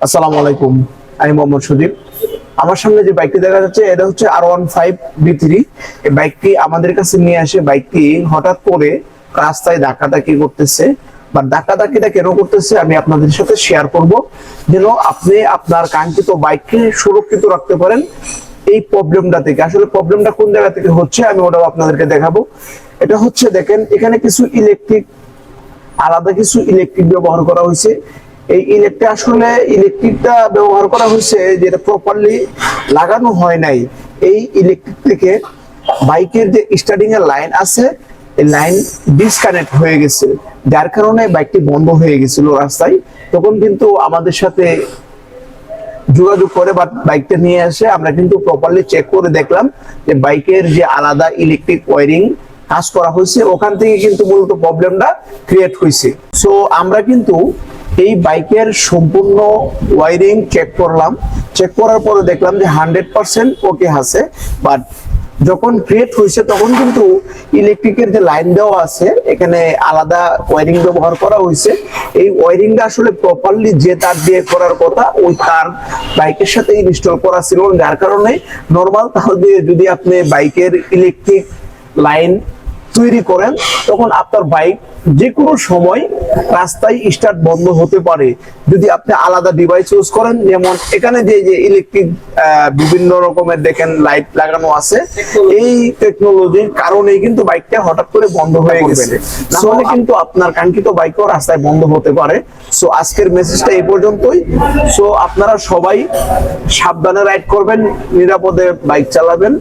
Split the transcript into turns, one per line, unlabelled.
আসসালামু আলাইকুম, আমি মোহাম্মদ সুদীপ। আমার সামনে যে বাইকটি দেখা যাচ্ছে এটা হচ্ছে R15B3। এই বাইকটি আমাদের কাছে নিয়ে আসে। বাইকটি হঠাৎ করে রাস্তায় ধাক্কাধাক্কি করতেছে, বা ধাক্কাধাক্কিটা কেন করতেছে আমি আপনাদের সাথে শেয়ার করব, যেন আপনি আপনার কাঙ্ক্ষিত বাইককে সুরক্ষিত রাখতে পারেন এই প্রবলেমটা থেকে। আসলে প্রবলেমটা কোন জায়গা থেকে হচ্ছে আমি ওটাও আপনাদেরকে দেখাবো। এটা হচ্ছে, দেখেন এখানে কিছু আলাদা কিছু ইলেকট্রিক ব্যবহার করা হয়েছে। এই ইলেকট্রিকটা ব্যবহার করা হয়েছে যেটা প্রপারলি লাগানো হয় নাই। এই ইলেকট্রিক থেকে বাইকের যে স্টার্টিং এর লাইন আছে, এই লাইন ডিসকানেক্ট হয়ে গেছে, যার কারণে বাইকটি বন্ধ হয়ে গেছিল রাস্তায়। তখন কিন্তু আমাদের সাথে যোগাযোগ করে বা বাইকটা নিয়ে আসে, আমরা কিন্তু প্রপারলি চেক করে দেখলাম যে বাইকের যে আলাদা ইলেকট্রিক ওয়্যারিং কাজ করা হয়েছে, ওখান থেকে কিন্তু মূলত প্রবলেমটা ক্রিয়েট হয়েছে। সো আমরা কিন্তু এই বাইকের সম্পূর্ণ ওয়্যারিং চেক করলাম। চেক করার পরে দেখলাম যে 100% ওকে আছে। বাট যখন ক্রিয়েট হয়েছে তখন কিন্তু ইলেকট্রিকের যে লাইন দেওয়া আছে, এখানে আলাদা ওয়্যারিং ব্যবহার করা হয়েছে। এই ওয়্যারিংটা আসলে প্রপারলি যে তার দিয়ে করার কথা, ওই তার বাইকের সাথে ইনস্টল করা ছিল, যার কারণে নরমাল তার দিয়ে যদি আপনি বাইকের ইলেকট্রিক লাইন তৈরি করেন, তখন আপনার বাইক যে কোনো সময় রাস্তায় স্টার্ট বন্ধ হতে পারে। যদি আপনি আলাদা ডিভাইস ইউজ করেন, যেমন এখানে যে যে ইলেকট্রিক বিভিন্ন রকমের দেখেন লাইট লাগানো আছে, এই টেকনোলজির কারণেই কিন্তু বাইকটা হঠাৎ করে বন্ধ হয়ে গেছে। তাহলে কিন্তু আপনার কাঙ্ক্ষিত বাইকও রাস্তায় বন্ধ হতে পারে। সো আজকের মেসেজটা এই পর্যন্তই। সো আপনারা সবাই সাবধানে রাইড করবেন, নিরাপদে বাইক চালাবেন।